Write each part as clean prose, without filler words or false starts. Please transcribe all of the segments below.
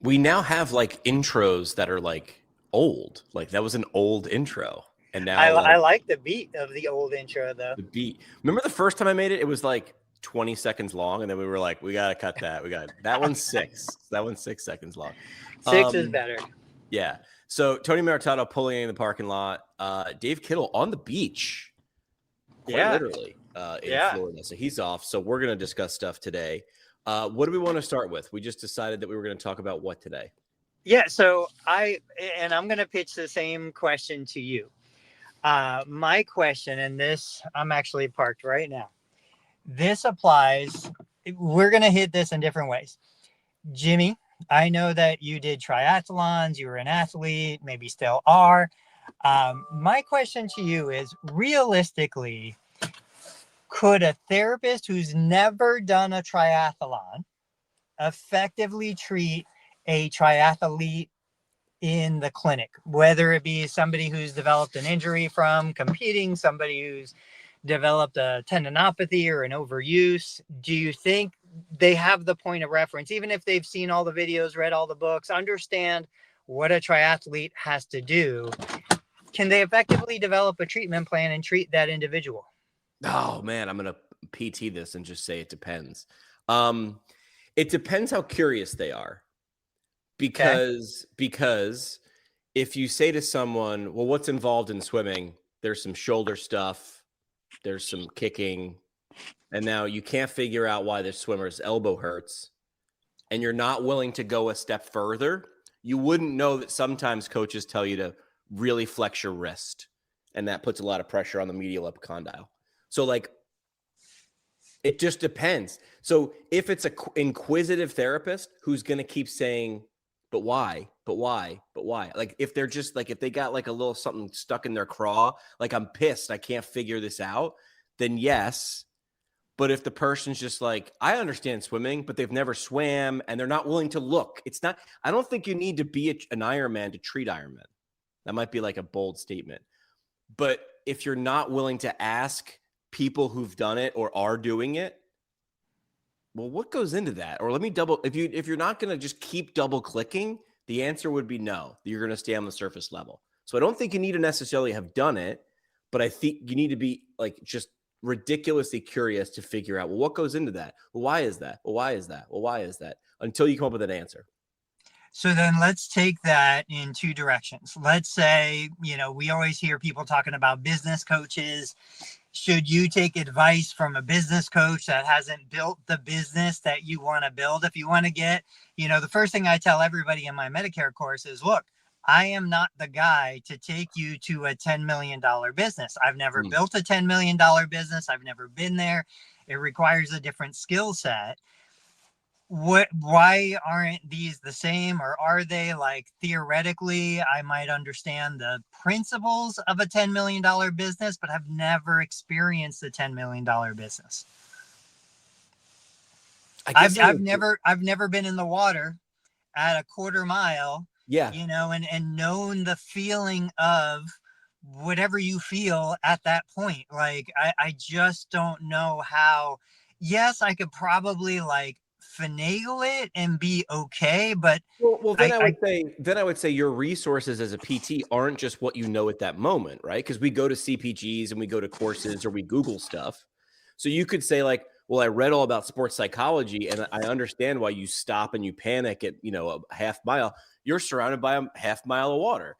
We now have like intros that are like old. Like that was an old intro. And now I like like the beat of the old intro though. the beat. Remember the first time I made it? It was like 20 seconds long. And then we were like, we got to cut that. That one's 6. That one's 6 seconds long. Six is Um, better. yeah. So Tony Maritano pulling in the parking lot. Dave Kittle on the beach, quite Yeah, literally, in yeah, Florida. So he's off. So we're going to discuss stuff today. What do we want to start with? We just decided that we were going to talk about what today? yeah. So I'm gonna pitch the same question to you. My question, and this I'm actually parked right now. This applies. We're gonna hit this in different ways. Jimmy, I know that you did triathlons. You were an athlete, maybe still are. My question to you is realistically, could a therapist who's never done a triathlon effectively treat a triathlete in the clinic, whether it be somebody who's developed an injury from competing, somebody who's developed a tendinopathy or an overuse? Do you think they have the point of reference, even if they've seen all the videos, read all the books, understand what a triathlete has to do? Can they effectively develop a treatment plan and treat that individual? Oh man, I'm gonna PT this and just say it depends. Um, it depends how curious they are, Okay. because if you say to someone, "Well, what's involved in swimming?" There's some shoulder stuff, there's some kicking, and now you can't figure out why the swimmer's elbow hurts, and you're not willing to go a step further. You wouldn't know that sometimes coaches tell you to really flex your wrist, and that puts a lot of pressure on the medial epicondyle. So like it just depends. So if it's a inquisitive therapist who's going to keep saying, but why, but why, but why? Like if they're just like, if they got like a little something stuck in their craw, like I'm pissed, I can't figure this out, then yes. But if the person's just like, I understand swimming, but they've never swam and they're not willing to look, it's not, I don't think you need to be an Ironman to treat Ironman. That might be like a bold statement. But if you're not willing to ask people who've done it or are doing it, well, what goes into that? Or let me double, if you're not going to just keep double clicking, the answer would be no. You're going to stay on the surface level. So I don't think you need to necessarily have done it, but I think you need to be like just ridiculously curious to figure out, well, what goes into that? Well, why is that? Well, why is that? Well, why is that? Until you come up with an answer. So then let's take that in two directions. Let's say, we always hear people talking about business coaches. Should you take advice from a business coach that hasn't built the business that you want to build? If you want to get, the first thing I tell everybody in my Medicare course is, look, I am not the guy to take you to a $10 million business. I've never built a $10 million business. I've never been there. It requires a different skill set. Why aren't these the same, or are they? Like, theoretically I might understand the principles of a $10 million business, but have never experienced a $10 million business. I I've guess I I've would, never I've never been in the water at a quarter mile, yeah. and known the feeling of whatever you feel at that point. Like, I just don't know how. Yes, I could probably like finagle it and be okay, but Well, then I, I I would say, your resources as a PT aren't just what you know at that moment, right? Because we go to CPGs and we go to courses or we Google stuff. So you could say like, well, I read all about sports psychology and I understand why you stop and you panic at, a half mile. You're surrounded by a half mile of water.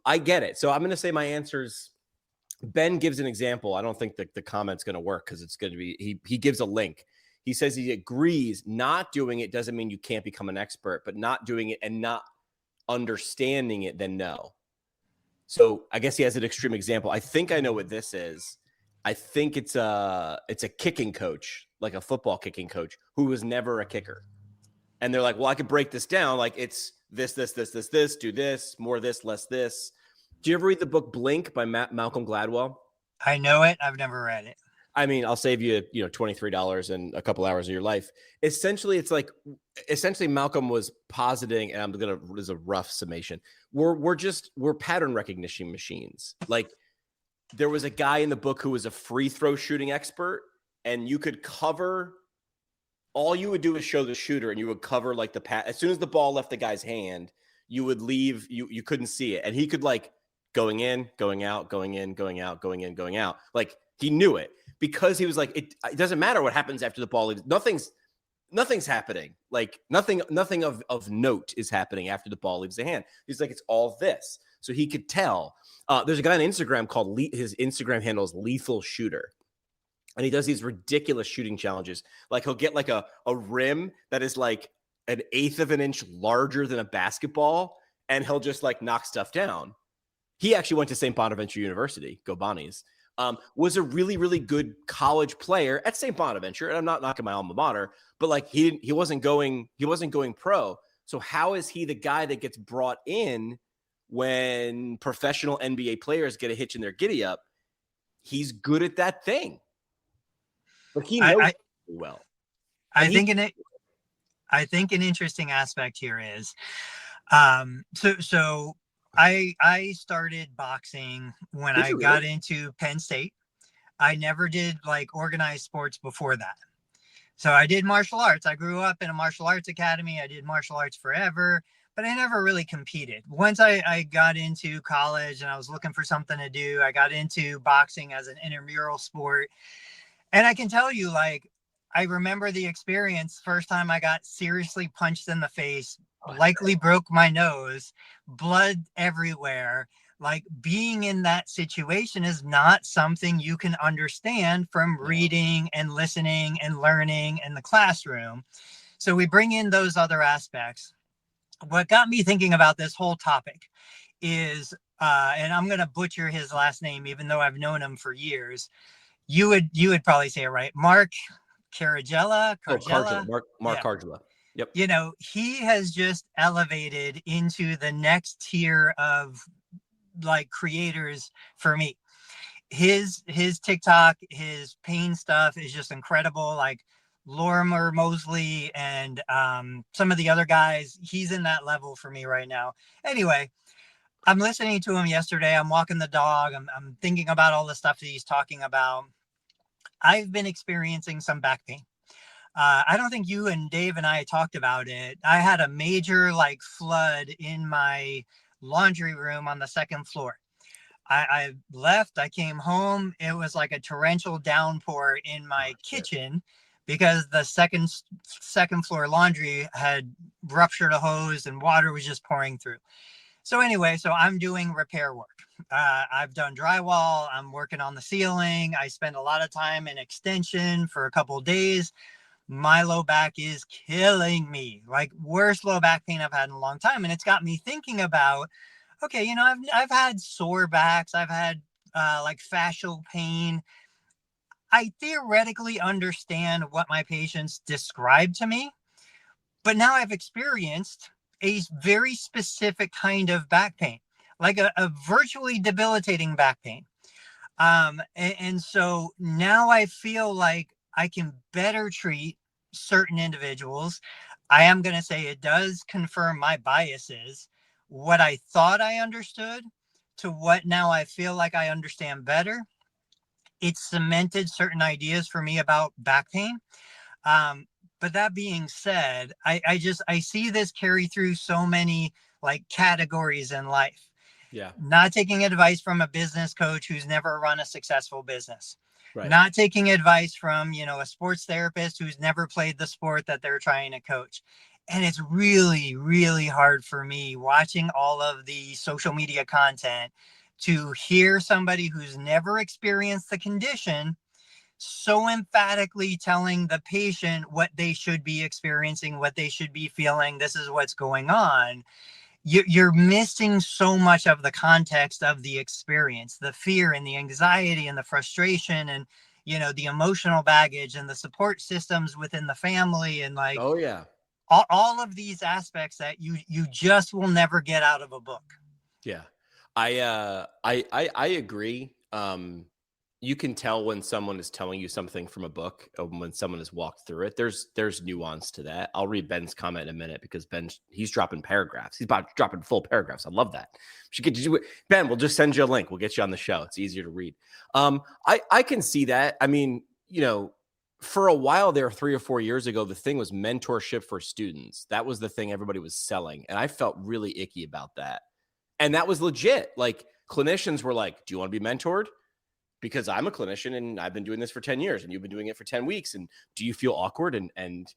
I get it. So I'm going to say my answers. Ben gives an example. I don't think that the comment's going to work because it's going to be, he gives a link. He says he agrees not doing it doesn't mean you can't become an expert, but not doing it and not understanding it, then no. So I guess he has an extreme example. I think I know what this is. I think it's a kicking coach, like a football kicking coach who was never a kicker. And they're like, well, I could break this down. Like it's this, do this, more this, less this. Do you ever read the book Blink by Malcolm Gladwell? know it. I've never read it. I mean, I'll save you, $23 and a couple hours of your life. Essentially, it's like, Malcolm was positing, and this is a rough summation. We're pattern recognition machines. Like there was a guy in the book who was a free throw shooting expert, and you could cover all you would do is show the shooter, and you would cover like the pass. As soon as the ball left the guy's hand, you would leave. You couldn't see it, and he could like going in, going out, going in, going out, going in, going out. Like he knew it because he was like, it doesn't matter what happens after the ball leaves. Nothing's happening. Like nothing of note is happening after the ball leaves the hand. He's like, it's all this. So he could tell. There's a guy on Instagram called his Instagram handle is Lethal Shooter. And he does these ridiculous shooting challenges. Like he'll get like a rim that is like an eighth of an inch larger than a basketball, and he'll just like knock stuff down. He actually went to St. Bonaventure University, go Bonnies. Was a really, really good college player at St. Bonaventure. And I'm not knocking my alma mater, but like he wasn't going pro. So how is he the guy that gets brought in when professional NBA players get a hitch in their giddy up? He's good at that thing. But he knows it well. I think an interesting aspect here is, so I started boxing when I got into Penn State. I never did like organized sports before that. So I did martial arts. I grew up in a martial arts academy. I did martial arts forever, but I never really competed. Once I got into college and I was looking for something to do, I got into boxing as an intramural sport. And I can tell you, like, I remember the experience first time I got seriously punched in the face, likely broke my nose, blood everywhere. Like being in that situation is not something you can understand from reading and listening and learning in the classroom. So we bring in those other aspects. What got me thinking about this whole topic is, and I'm going to butcher his last name, even though I've known him for years. You would probably say it right. Mark Caragella. Mark Caragella. Yep. You know, he has just elevated into the next tier of like creators for me. His TikTok, his pain stuff is just incredible. Like Lorimer Mosley and some of the other guys, he's in that level for me right now. Anyway, I'm listening to him yesterday. I'm walking the dog. I'm thinking about all the stuff that he's talking about. I've been experiencing some back pain. I don't think you and Dave and I talked about it. I had a major like flood in my laundry room on the second floor. I left, I came home. It was like a torrential downpour in my kitchen because the second floor laundry had ruptured a hose and water was just pouring through. So anyway, so I'm doing repair work. I've done drywall. I'm working on the ceiling. I spend a lot of time in extension for a couple of days. My low back is killing me, like worst low back pain I've had in a long time. And it's got me thinking about, okay, you know, I've had sore backs. I've had like fascial pain. I theoretically understand what my patients describe to me, but now I've experienced a very specific kind of back pain, like a virtually debilitating back pain. And so now I feel like I can better treat certain individuals. I am going to say it does confirm my biases. What I thought I understood to what now I feel like I understand better. It cemented certain ideas for me about back pain. But that being said, I see this carry through so many like categories in life. Yeah. Not taking advice from a business coach who's never run a successful business. Right. Not taking advice from, you know, a sports therapist who's never played the sport that they're trying to coach. And it's really, really hard for me watching all of the social media content to hear somebody who's never experienced the condition so emphatically telling the patient what they should be experiencing, what they should be feeling. This is what's going on. You're missing so much of the context of the experience, the fear and the anxiety and the frustration and, you know, the emotional baggage and the support systems within the family and like, oh yeah, all of these aspects that you just will never get out of a book. Yeah, I agree. You can tell when someone is telling you something from a book or when someone has walked through it. There's nuance to that. I'll read Ben's comment in a minute because he's dropping paragraphs. He's about dropping full paragraphs. I love that. Ben, we'll just send you a link. We'll get you on the show. It's easier to read. I can see that. I mean, you know, for a while there, 3 or 4 years ago, the thing was mentorship for students. That was the thing everybody was selling. And I felt really icky about that. And that was legit. Like clinicians were like, do you want to be mentored? Because I'm a clinician and I've been doing this for 10 years and you've been doing it for 10 weeks. And do you feel awkward and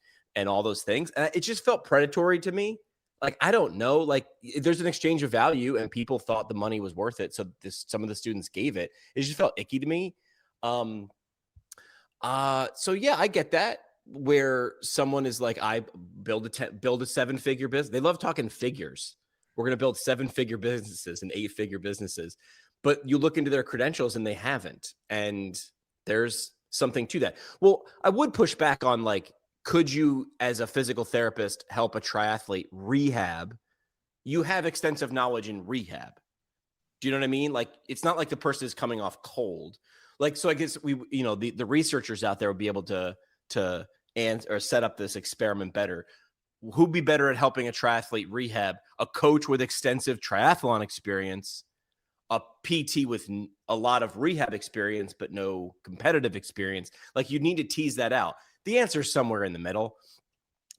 all those things? And it just felt predatory to me. Like, I don't know, like there's an exchange of value and people thought the money was worth it. So some of the students gave it. It just felt icky to me. So yeah, I get that where someone is like, I build a 7-figure business. They love talking figures. We're going to build 7-figure businesses and 8-figure businesses, but you look into their credentials and they haven't. And there's something to that. Well, I would push back on like, could you as a physical therapist help a triathlete rehab? You have extensive knowledge in rehab. Do you know what I mean? Like, it's not like the person is coming off cold. Like, so I guess the researchers out there would be able to answer or set up this experiment better. Who'd be better at helping a triathlete rehab? A coach with extensive triathlon experience, a PT with a lot of rehab experience, but no competitive experience. Like, you need to tease that out. The answer is somewhere in the middle.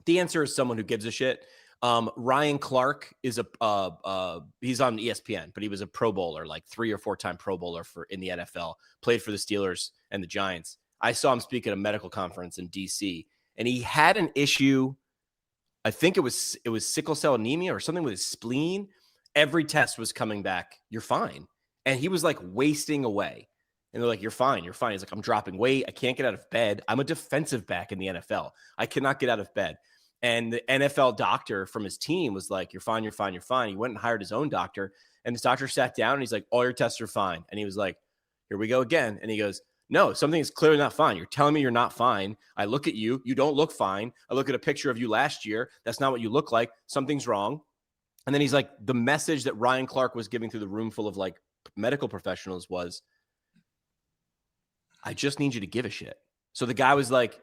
The answer is someone who gives a shit. Ryan Clark is he's on ESPN, but he was a Pro Bowler, like 3 or 4 time Pro Bowler in the NFL, played for the Steelers and the Giants. I saw him speak at a medical conference in DC, and he had an issue. I think it was sickle cell anemia or something with his spleen. Every test was coming back, you're fine. And he was like wasting away. And they're like, you're fine. You're fine. He's like, I'm dropping weight. I can't get out of bed. I'm a defensive back in the NFL. I cannot get out of bed. And the NFL doctor from his team was like, you're fine, you're fine, you're fine. He went and hired his own doctor. And his doctor sat down and he's like, all your tests are fine. And he was like, here we go again. And he goes, no, something is clearly not fine. You're telling me you're not fine. I look at you. You don't look fine. I look at a picture of you last year. That's not what you look like. Something's wrong. And then he's like, the message that Ryan Clark was giving through the room full of like medical professionals was, I just need you to give a shit. So the guy was like,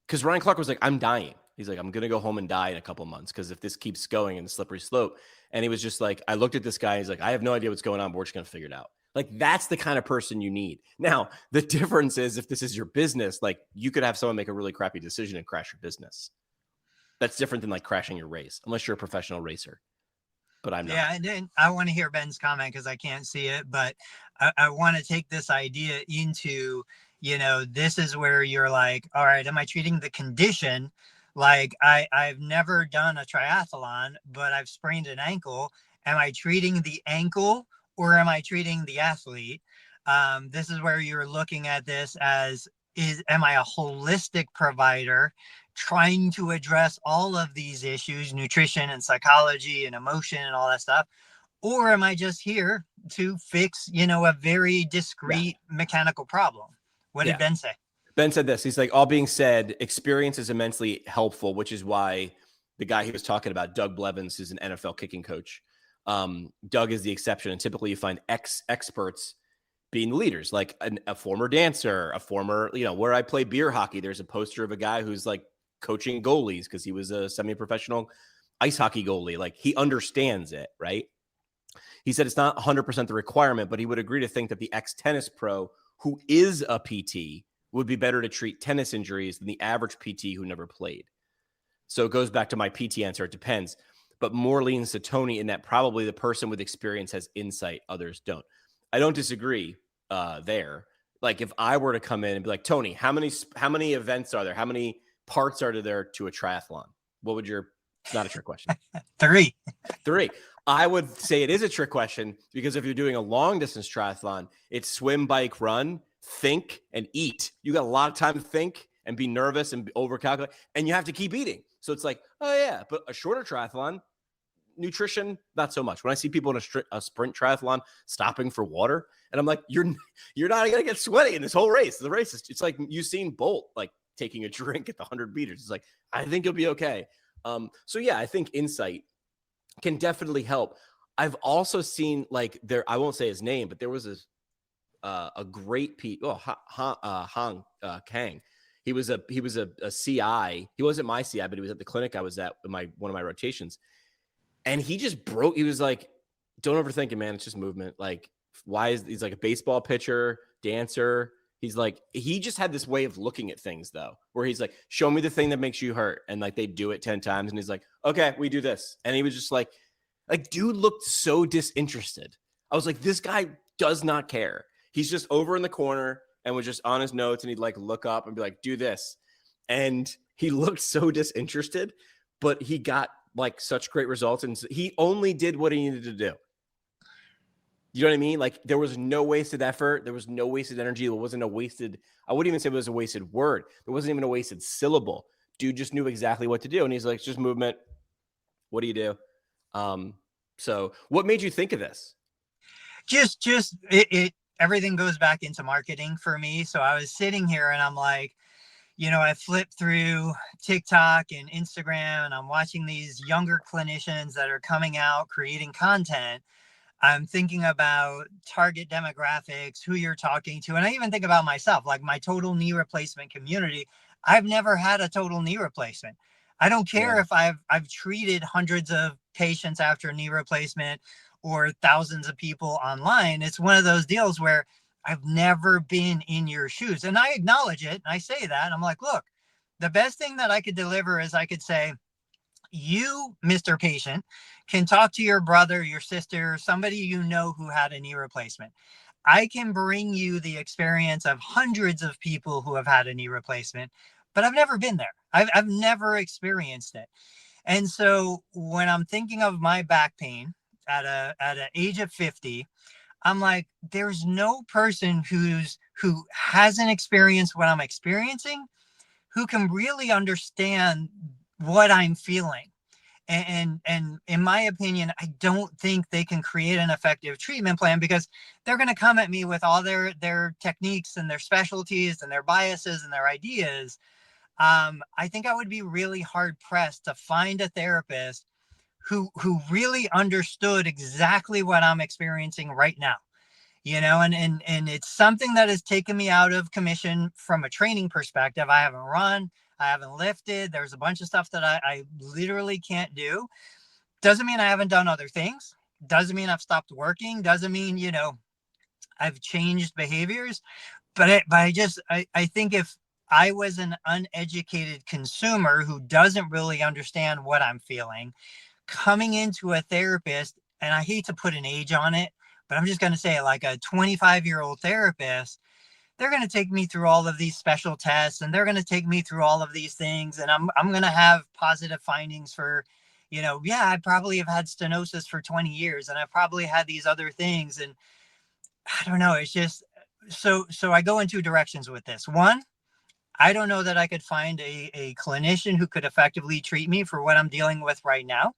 because Ryan Clark was like, I'm dying. He's like, I'm going to go home and die in a couple months because if this keeps going in a slippery slope. And he was just like, I looked at this guy. He's like, I have no idea what's going on, but we're just going to figure it out. Like, that's the kind of person you need. Now, the difference is if this is your business, like you could have someone make a really crappy decision and crash your business. That's different than like crashing your race, unless you're a professional racer. But I'm not. Yeah, and then I want to hear Ben's comment because I can't see it, but I want to take this idea into, this is where you're like, all right, am I treating the condition? Like I've never done a triathlon, but I've sprained an ankle. Am I treating the ankle or am I treating the athlete? This is where you're looking at this as, am I a holistic provider trying to address all of these issues, nutrition and psychology and emotion and all that stuff? Or am I just here to fix, a very discrete mechanical problem? What did Ben say? Ben said this. He's like, all being said, experience is immensely helpful, which is why the guy he was talking about, Doug Blevins, who's an NFL kicking coach. Doug is the exception. And typically you find experts being leaders, like a former dancer, a former, where I play beer hockey, there's a poster of a guy who's like coaching goalies because he was a semi-professional ice hockey goalie. Like, he understands it, right? He said it's not 100% the requirement, but he would agree to think that the ex-tennis pro who is a PT would be better to treat tennis injuries than the average PT who never played. So it goes back to my PT answer. It depends, but more leans to Tony in that probably the person with experience has insight, others don't. I don't disagree there. Like, if I were to come in and be like, Tony, how many events are there? How many parts are there to a triathlon? What would it's not a trick question. 3. I would say it is a trick question because if you're doing a long distance triathlon, it's swim, bike, run, think, and eat. You got a lot of time to think and be nervous and overcalculate, and you have to keep eating. So it's like, oh yeah, but a shorter triathlon, nutrition, not so much. When I see people in a sprint triathlon stopping for water, and I'm like, you're not going to get sweaty in this whole race. The race it's like Usain Bolt, like taking a drink at the 100 meters. It's like, I think you'll be okay. So yeah, I think insight can definitely help. I've also seen I won't say his name, but there was a great Hong Kang. He was a CI. He wasn't my CI, but he was at the clinic I was at one of my rotations. And he just broke. He was like, don't overthink it, man. It's just movement. Like, he's like a baseball pitcher, dancer. He's like, he just had this way of looking at things though, where he's like, show me the thing that makes you hurt. And like, they do it 10 times. And he's like, okay, we do this. And he was just like, dude looked so disinterested. I was like, this guy does not care. He's just over in the corner and was just on his notes. And he'd like look up and be like, do this. And he looked so disinterested, but he got like such great results. And he only did what he needed to do. You know what I mean? Like, there was no wasted effort. There was no wasted energy. There wasn't a wasted, I wouldn't even say it was a wasted word. There wasn't even a wasted syllable. Dude just knew exactly what to do. And he's like, it's just movement. What do you do? So what made you think of this? Just everything goes back into marketing for me. So I was sitting here and I'm like, I flip through TikTok and Instagram and I'm watching these younger clinicians that are coming out creating content. I'm thinking about target demographics, who you're talking to. And I even think about myself, like my total knee replacement community. I've never had a total knee replacement. I don't care if I've treated hundreds of patients after a knee replacement or thousands of people online. It's one of those deals where I've never been in your shoes. And I acknowledge it. And I say that. I'm like, look, the best thing that I could deliver is I could say, you, Mr. Patient, can talk to your brother, your sister, somebody you know who had a knee replacement. I can bring you the experience of hundreds of people who have had a knee replacement, but I've never been there. I've never experienced it. And so when I'm thinking of my back pain at an age of 50, I'm like, there's no person who hasn't experienced what I'm experiencing who can really understand what I'm feeling. And in my opinion, I don't think they can create an effective treatment plan because they're going to come at me with all their techniques and their specialties and their biases and their ideas. I think I would be really hard pressed to find a therapist who really understood exactly what I'm experiencing right now. And it's something that has taken me out of commission from a training perspective. I haven't run, I haven't lifted. There's a bunch of stuff that I literally can't do. Doesn't mean I haven't done other things. Doesn't mean I've stopped working. Doesn't mean, I've changed behaviors. But I think if I was an uneducated consumer who doesn't really understand what I'm feeling, coming into a therapist, and I hate to put an age on it, but I'm just going to say like a 25-year-old therapist, they're going to take me through all of these special tests and they're going to take me through all of these things. And I'm going to have positive findings for, I probably have had stenosis for 20 years and I probably had these other things. And I don't know, it's just, so I go in two directions with this. One, I don't know that I could find a clinician who could effectively treat me for what I'm dealing with right now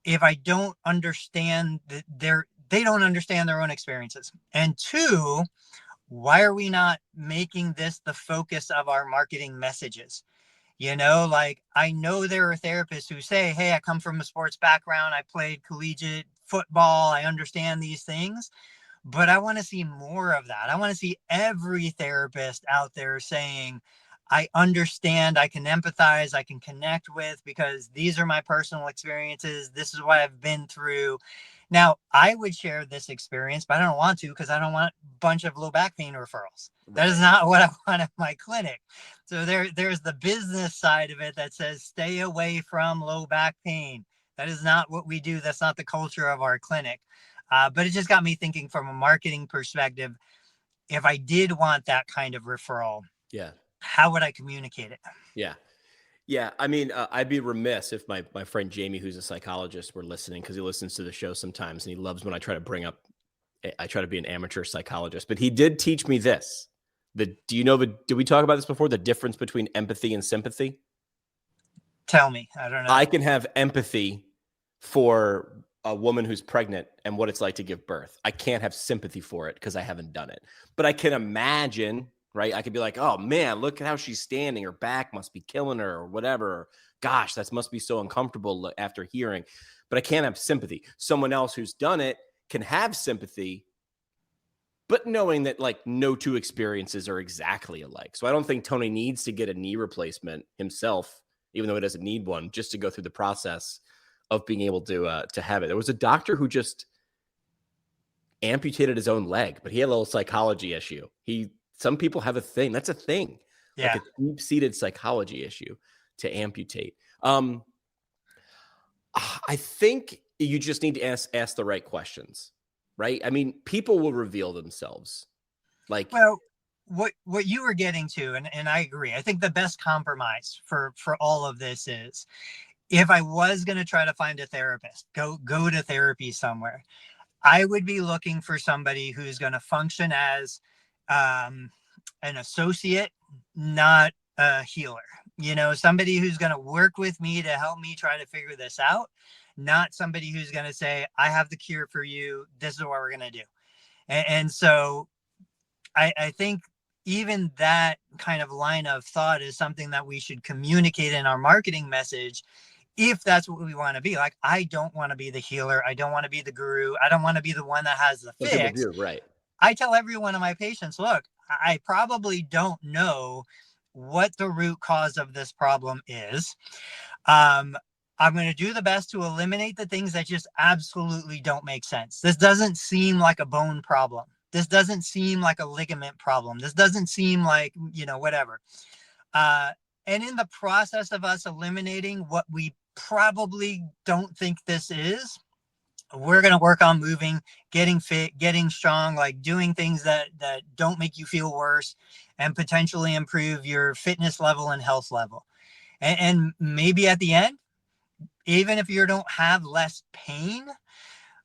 if I don't understand that they don't understand their own experiences. And two, why are we not making this the focus of our marketing messages? Like I know there are therapists who say, hey, I come from a sports background. I played collegiate football. I understand these things, but I want to see more of that. I want to see every therapist out there saying, I understand, I can empathize, I can connect with, because these are my personal experiences. This is what I've been through. Now, I would share this experience, but I don't want to because I don't want a bunch of low back pain referrals. Right. That is not what I want at my clinic. So there's the business side of it that says stay away from low back pain. That is not what we do. That's not the culture of our clinic. But it just got me thinking from a marketing perspective, if I did want that kind of referral, how would I communicate it? Yeah. I mean, I'd be remiss if my friend Jamie, who's a psychologist, were listening, because he listens to the show sometimes and he loves when I try to be an amateur psychologist. But he did teach me this. Did we talk about this before? The difference between empathy and sympathy? Tell me. I don't know. I can have empathy for a woman who's pregnant and what it's like to give birth. I can't have sympathy for it because I haven't done it. But I can imagine, right? I could be like, oh man, look at how she's standing. Her back must be killing her or whatever. Or, gosh, that must be so uncomfortable after hearing. But I can't have sympathy. Someone else who's done it can have sympathy, but knowing that like no two experiences are exactly alike. So I don't think Tony needs to get a knee replacement himself, even though he doesn't need one, just to go through the process of being able to have it. There was a doctor who just amputated his own leg, but he had a little psychology issue. He Some people have a thing. That's a thing, like Yeah. a deep-seated psychology issue to amputate. I think you just need to ask the right questions, right? I mean, people will reveal themselves. Like, Well, what you were getting to, and I agree. I think the best compromise for all of this is, if I was going to try to find a therapist, go to therapy somewhere, I would be looking for somebody who's going to function as an associate, not a healer. You know, somebody who's going to work with me to help me try to figure this out, not somebody who's going to say, I have the cure for you. This is what we're going to do. And so I think even that kind of line of thought is something that we should communicate in our marketing message, if that's what we want to be. Like, I don't want to be the healer. I don't want to be the guru. I don't want to be the one that has the some people fix. do, right? I tell every one of my patients, look, I probably don't know what the root cause of this problem is. I'm going to do the best to eliminate the things that just absolutely don't make sense. This doesn't seem like a bone problem. This doesn't seem like a ligament problem. This doesn't seem like, whatever. And in the process of us eliminating what we probably don't think this is, we're going to work on moving, getting fit, getting strong, like doing things that don't make you feel worse, and potentially improve your fitness level and health level. And maybe at the end, even if you don't have less pain,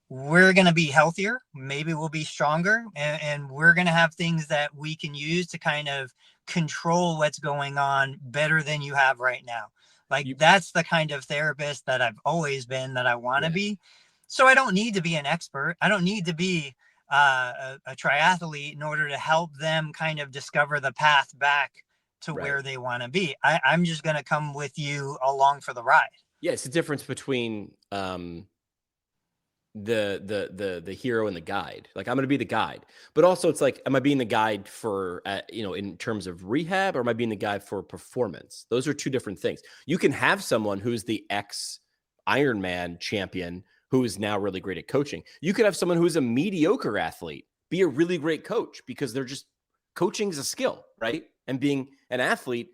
we're going to be healthier. Maybe we'll be stronger, and we're going to have things that we can use to kind of control what's going on better than you have right now. Like, that's the kind of therapist that I've always been, that I want to be. So I don't need to be an expert. I don't need to be a triathlete in order to help them kind of discover the path back to where they want to be. I'm just going to come with you along for the ride. Yeah, it's the difference between the hero and the guide. Like, I'm going to be the guide, but also it's like, am I being the guide for in terms of rehab, or am I being the guide for performance? Those are two different things. You can have someone who's the ex Ironman champion who is now really great at coaching. You could have someone who's a mediocre athlete be a really great coach, because they're just, coaching is a skill, right? And being an athlete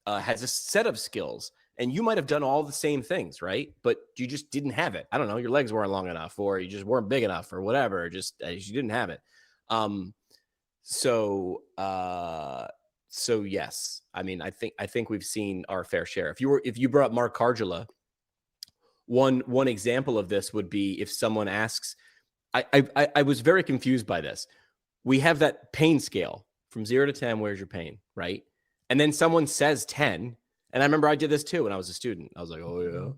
has a set of skills. And you might have done all the same things, right? But you just didn't have it. I don't know. Your legs weren't long enough, or you just weren't big enough, or whatever. Just you didn't have it. So yes. I mean, I think we've seen our fair share. If you brought up Mark Cardula, one example of this would be if someone asks. I was very confused by this. We have that pain scale from 0 to 10. Where's your pain, right? And then someone says 10. And I remember I did this too when I was a student. I was like, oh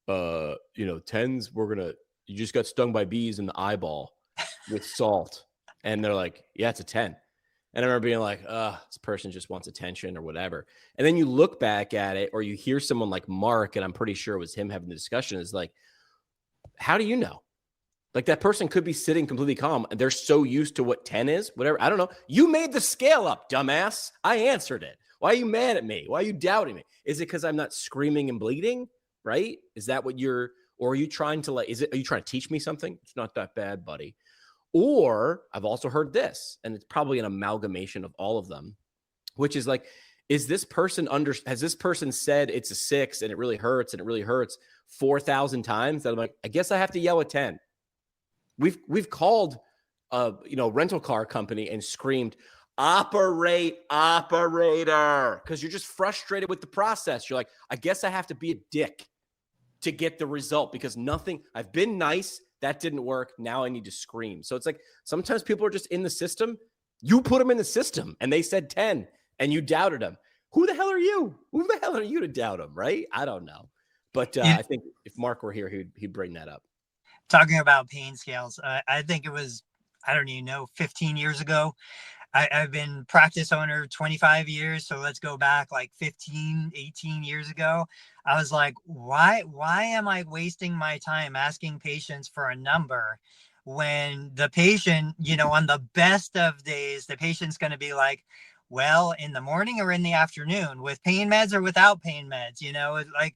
yeah, 10s, you just got stung by bees in the eyeball with salt. And they're like, yeah, it's a 10. And I remember being like, this person just wants attention or whatever. And then you look back at it, or you hear someone like Mark, and I'm pretty sure it was him having the discussion, is like, how do you know? Like, that person could be sitting completely calm, and they're so used to what 10 is, whatever. I don't know. You made the scale up, dumbass. I answered it. Why are you mad at me? Why are you doubting me? Is it because I'm not screaming and bleeding? Right? Is that what or are you trying to are you trying to teach me something? It's not that bad, buddy. Or I've also heard this, and it's probably an amalgamation of all of them, which is like, has this person said it's a 6 and it really hurts 4,000 times? That I'm like, I guess I have to yell at 10. We've called rental car company and screamed, operator, because you're just frustrated with the process. You're like, I guess I have to be a dick to get the result, because I've been nice, that didn't work, now I need to scream. So it's like, sometimes people are just in the system. You put them in the system, and they said 10, and you doubted them. Who the hell are you? Who the hell are you to doubt them, right? I don't know. But I think if Mark were here, he'd bring that up. Talking about pain scales, I think it was, I don't even know, 15 years ago. I've been practice owner 25 years. So let's go back like 15, 18 years ago. I was like, why am I wasting my time asking patients for a number when the patient, on the best of days, the patient's going to be like, well, in the morning or in the afternoon, with pain meds or without pain meds, like,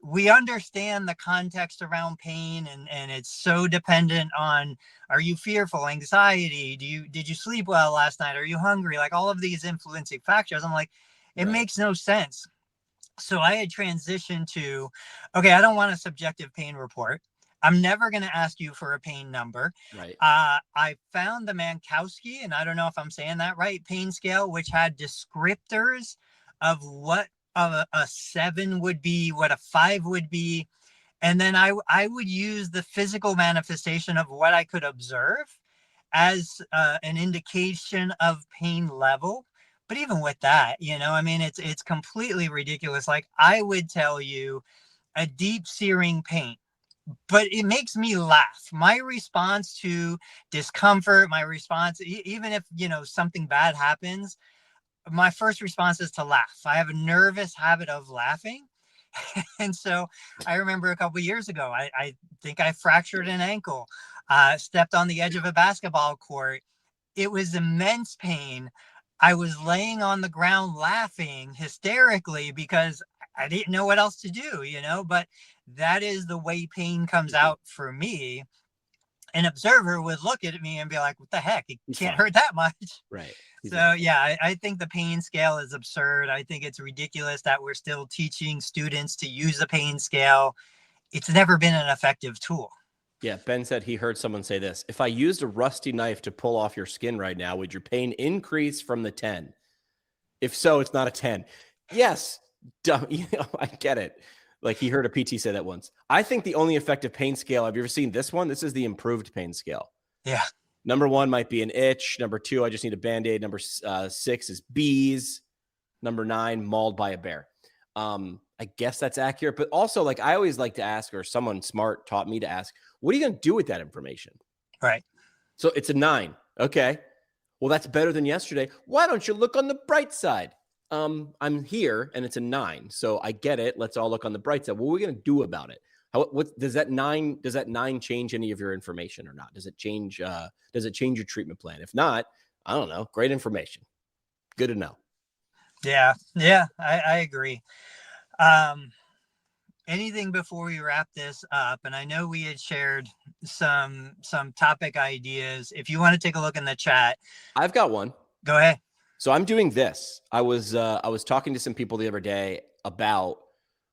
we understand the context around pain, and it's so dependent on, are you fearful, anxiety, did you sleep well last night, are you hungry, like all of these influencing factors. I'm like, it Right. makes no sense. So I had transitioned to, okay, I don't want a subjective pain report. I'm never going to ask you for a pain number. Right. I found the Mankowski, and I don't know if I'm saying that right, pain scale, which had descriptors of what a 7 would be, what a 5 would be. And then I would use the physical manifestation of what I could observe as an indication of pain level. But even with that, I mean, it's completely ridiculous. Like, I would tell you a deep searing pain, but it makes me laugh. My response to discomfort, my response, even if, something bad happens, my first response is to laugh. I have a nervous habit of laughing. And so I remember a couple of years ago, I think I fractured an ankle, stepped on the edge of a basketball court. It was immense pain. I was laying on the ground laughing hysterically because I didn't know what else to do, but that is the way pain comes out for me. An observer would look at me and be like, what the heck? It can't hurt that much. Right. So yeah, I think the pain scale is absurd. I think it's ridiculous that we're still teaching students to use the pain scale. It's never been an effective tool. Yeah, Ben said he heard someone say this. If I used a rusty knife to pull off your skin right now, would your pain increase from the 10? If so, it's not a 10. Yes, dumb, I get it. Like, he heard a PT say that once. I think the only effective pain scale, have you ever seen this one? This is the improved pain scale. Yeah. Number 1 might be an itch. Number 2, I just need a Band-Aid. Number 6 is bees. Number 9, mauled by a bear. I guess that's accurate. But also, like, I always like to ask, or someone smart taught me to ask, what are you going to do with that information? Right. So it's a 9. Okay. Well, that's better than yesterday. Why don't you look on the bright side? I'm here and it's a 9. So I get it. Let's all look on the bright side. What are we going to do about it? What does that 9 change any of your information or not? Does it change your treatment plan? If not, I don't know. Great information. Good to know. Yeah. I agree. Anything before we wrap this up? And I know we had shared some topic ideas. If you want to take a look in the chat, I've got one. Go ahead. So I'm doing this. I was talking to some people the other day about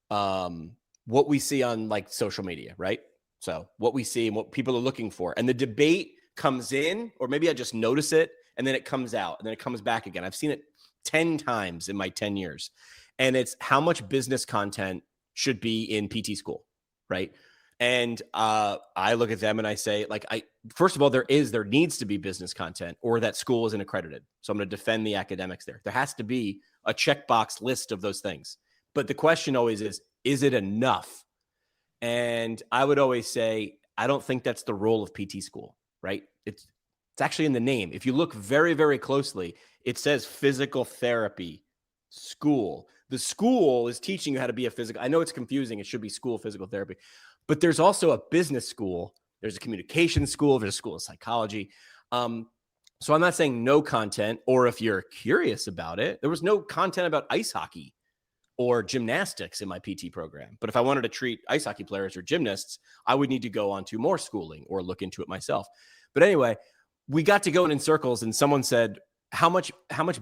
what we see on like social media, right? So what we see and what people are looking for, and the debate comes in, or maybe I just notice it, and then it comes out, and then it comes back again. I've seen it 10 times in my 10 years, and it's how much business content should be in PT school, right? And I look at them and I say, like, first of all, there needs to be business content, or that school isn't accredited. So I'm going to defend the academics there. There has to be a checkbox list of those things. But the question always is it enough? And I would always say, I don't think that's the role of PT school, right? It's actually in the name. If you look very, very closely, it says physical therapy school. The school is teaching you how to be a physical. I know it's confusing. It should be school physical therapy. But there's also a business school. There's a communication school. There's a school of psychology. So I'm not saying no content, or if you're curious about it, there was no content about ice hockey or gymnastics in my PT program. But if I wanted to treat ice hockey players or gymnasts, I would need to go on to more schooling or look into it myself. But anyway, we got to going in circles, and someone said, how much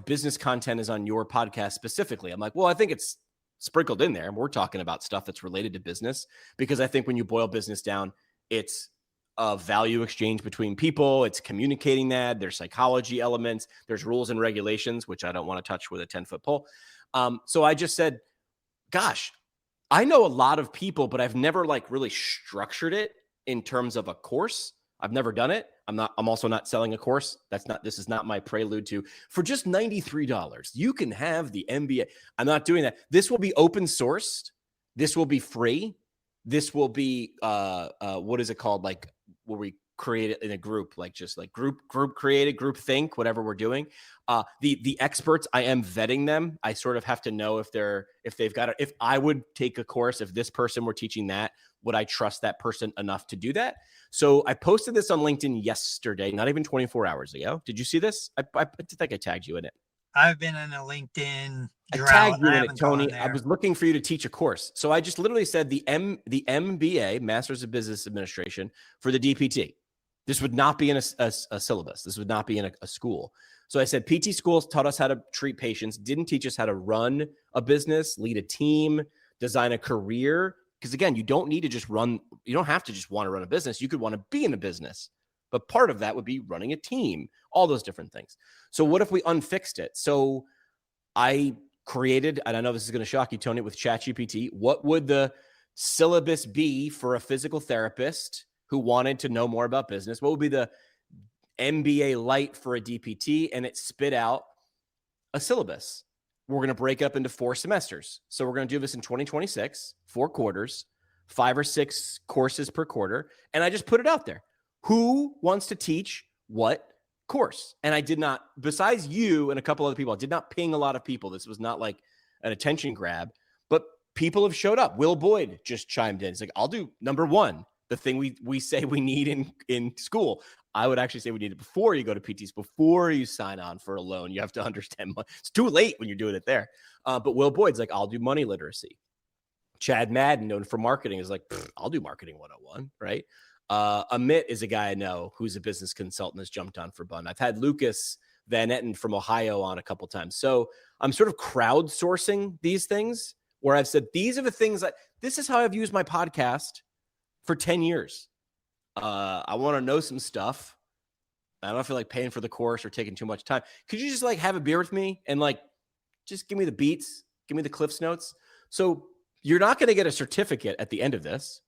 business content is on your podcast specifically? I'm like, well, I think it's sprinkled in there. And we're talking about stuff that's related to business, because I think when you boil business down, it's a value exchange between people. It's communicating that. There's psychology elements. There's rules and regulations, which I don't want to touch with a 10-foot pole. So I just said, gosh, I know a lot of people, but I've never like really structured it in terms of a course. I've never done it. I'm also not selling a course. This is not my prelude to, for just $93, you can have the MBA. I'm not doing that. This will be open sourced. This will be free. This will be, what is it called? Like, where we create it in a group, like just like group created, group think, whatever we're doing. The experts, I am vetting them. I sort of have to know if I would take a course, if this person were teaching that, would I trust that person enough to do that? So I posted this on LinkedIn yesterday, not even 24 hours ago. Did you see this? I think I tagged you in it. I've been in a LinkedIn I drought. tagged you I in it, haven't gone Tony. I there. was looking for you to teach a course. So I just literally said the MBA, Masters of Business Administration, for the DPT. This would not be in a syllabus. This would not be in a school. So I said PT schools taught us how to treat patients, didn't teach us how to run a business, lead a team, design a career. Because again, you don't need to just run. You don't have to just want to run a business. You could want to be in a business. But part of that would be running a team, all those different things. So what if we unfixed it? So I created, and I know this is going to shock you, Tony, with ChatGPT, what would the syllabus be for a physical therapist who wanted to know more about business? What would be the MBA light for a DPT? And it spit out a syllabus. We're going to break up into 4 semesters. So we're going to do this in 2026, 4 quarters, 5 or 6 courses per quarter. And I just put it out there. Who wants to teach what course? And I did not, besides you and a couple other people, I did not ping a lot of people. This was not like an attention grab, but people have showed up. Will Boyd just chimed in. He's like, I'll do number 1, the thing we say we need in school. I would actually say we need it before you go to PTs, before you sign on for a loan. You have to understand it's too late when you're doing it there. But Will Boyd's like, I'll do money literacy. Chad Madden, known for marketing, is like, I'll do marketing 101, right? Amit is a guy I know who's a business consultant, has jumped on for Bun. I've had Lucas Van Etten from Ohio on a couple times. So I'm sort of crowdsourcing these things where I've said, these are the things this is how I've used my podcast for 10 years. I want to know some stuff. I don't feel like paying for the course or taking too much time. Could you just like have a beer with me and like, just give me the beats, give me the Cliffs notes. So you're not going to get a certificate at the end of this.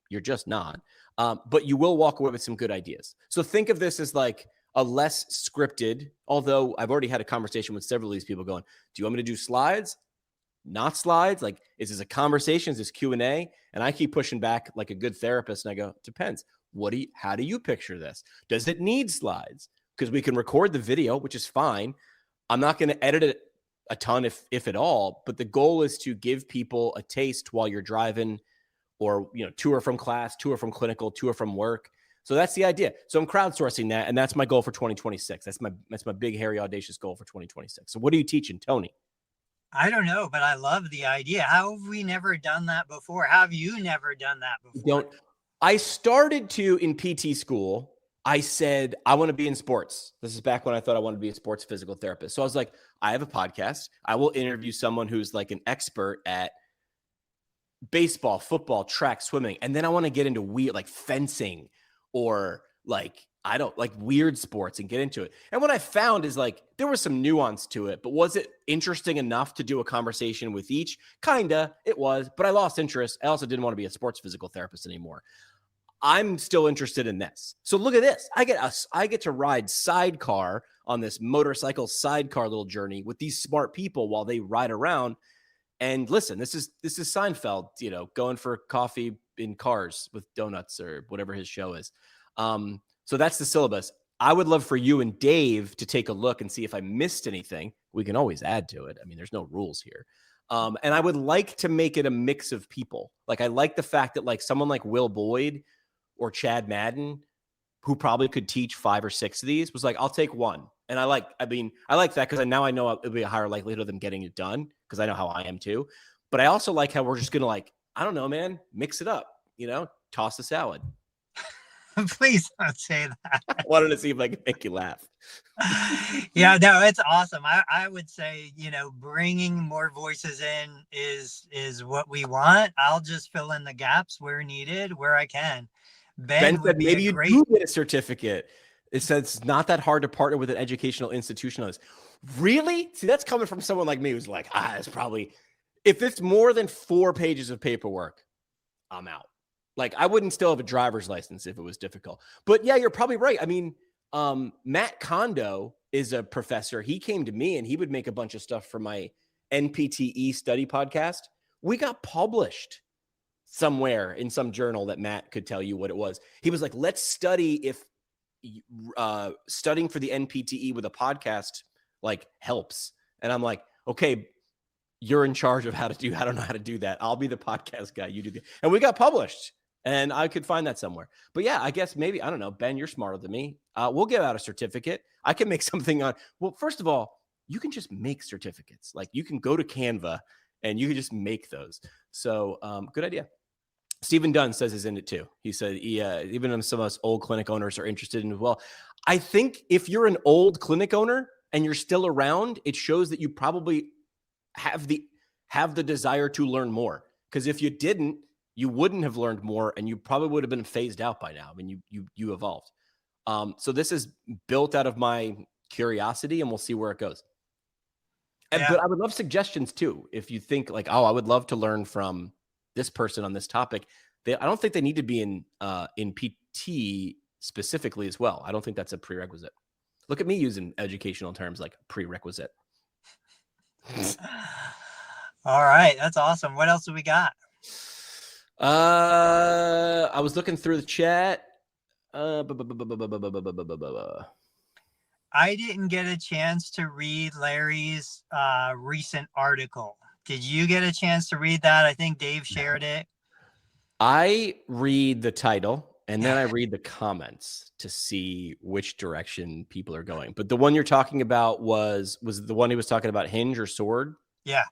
You're just not. But you will walk away with some good ideas. So think of this as like a less scripted, although I've already had a conversation with several of these people going, do you want me to do slides? Not slides? Like, is this a conversation? Is this Q&A? And I keep pushing back like a good therapist. And I go, depends. How do you picture this? Does it need slides? Because we can record the video, which is fine. I'm not going to edit it a ton, if at all. But the goal is to give people a taste while you're driving, or, tour from class, tour from clinical, tour from work. So that's the idea. So I'm crowdsourcing that. And that's my goal for 2026. That's my big, hairy, audacious goal for 2026. So what are you teaching, Tony? I don't know, but I love the idea. How have we never done that before? How have you never done that before? I started to in PT school. I said, I want to be in sports. This is back when I thought I wanted to be a sports physical therapist. So I was like, I have a podcast. I will interview someone who's like an expert at baseball, football, track, swimming. And then I want to get into weird, like fencing or like, I don't like weird sports and get into it. And what I found is like, there was some nuance to it, but was it interesting enough to do a conversation with each? Kinda, it was, but I lost interest. I also didn't want to be a sports physical therapist anymore. I'm still interested in this. So look at this. I get to ride sidecar on this motorcycle sidecar little journey with these smart people while they ride around. And listen, this is Seinfeld, going for coffee in cars with donuts or whatever his show is. So that's the syllabus. I would love for you and Dave to take a look and see if I missed anything. We can always add to it. I mean, there's no rules here. And I would like to make it a mix of people. Like, I like the fact that like someone like Will Boyd or Chad Madden, who probably could teach 5 or 6 of these, was like, I'll take one. And I like that because now I know it'll be a higher likelihood of them getting it done because I know how I am too. But I also like how we're just going to like, I don't know, man, mix it up, toss the salad. Please don't say that. I wanted to see if I could make you laugh. Yeah, no, it's awesome. I would say, bringing more voices in is what we want. I'll just fill in the gaps where needed, where I can. Ben said maybe you do get a certificate. It says it's not that hard to partner with an educational institution on this. Really? See, that's coming from someone like me who's like, it's probably, if it's more than 4 pages of paperwork, I'm out. Like, I wouldn't still have a driver's license if it was difficult. But yeah, you're probably right. I mean, Matt Kondo is a professor. He came to me and he would make a bunch of stuff for my NPTE study podcast. We got published somewhere in some journal that Matt could tell you what it was. He was like, let's study if studying for the NPTE with a podcast like helps. And I'm like, okay, you're in charge of how to do. I don't know how to do that. I'll be the podcast guy. You do that. And we got published. And I could find that somewhere. But yeah, I guess maybe, I don't know, Ben, you're smarter than me. We'll give out a certificate. I can make something on. Well, first of all, you can just make certificates. Like you can go to Canva and you can just make those. So good idea. Stephen Dunn says he's in it too. He said, yeah, even some of us old clinic owners are interested in it as well. I think if you're an old clinic owner and you're still around, it shows that you probably have the desire to learn more. Because if you didn't, you wouldn't have learned more, and you probably would have been phased out by now. I mean, you evolved. So this is built out of my curiosity, and we'll see where it goes. Yeah. But I would love suggestions too. If you think like, oh, I would love to learn from this person on this topic. I don't think they need to be in PT specifically as well. I don't think that's a prerequisite. Look at me using educational terms like prerequisite. All right, that's awesome. What else do we got? I was looking through the chat. I didn't get a chance to read Larry's recent article. Did you get a chance to read that? I think Dave shared it. I read the title and then I read the comments to see which direction people are going. But the one you're talking about was the one he was talking about Hinge or Sword? Yeah.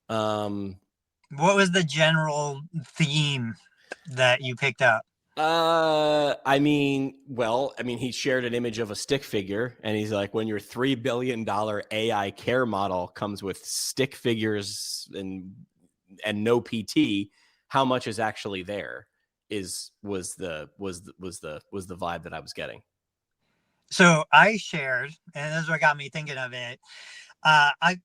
What was the general theme that you picked up? I mean, he shared an image of a stick figure, and he's like, when your $3 billion AI care model comes with stick figures and no PT, how much is actually there? Was the vibe that I was getting. So I shared, and this is what got me thinking of it. I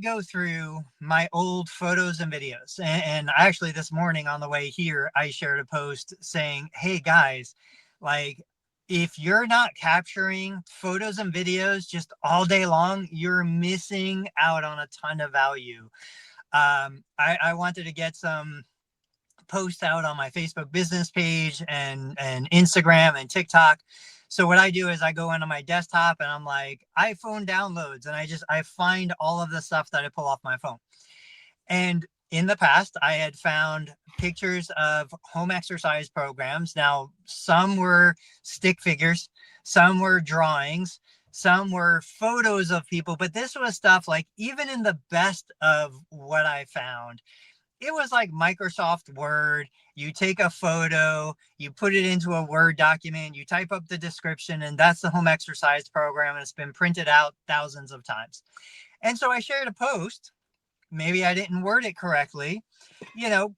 go through my old photos and videos, and actually this morning on the way here, I shared a post saying, "Hey guys, like if you're not capturing photos and videos just all day long, you're missing out on a ton of value." I wanted to get some posts out on my Facebook business page and Instagram and TikTok. So what I do is I go into my desktop and I'm like iPhone downloads, and I find all of the stuff that I pull off my phone. And in the past, I had found pictures of home exercise programs. Now, some were stick figures, some were drawings, some were photos of people, but this was stuff like, even in the best of what I found, it was like Microsoft Word. You take a photo, you put it into a Word document, you type up the description, and that's the home exercise program. And it's been printed out thousands of times. And so I shared a post. Maybe I didn't word it correctly,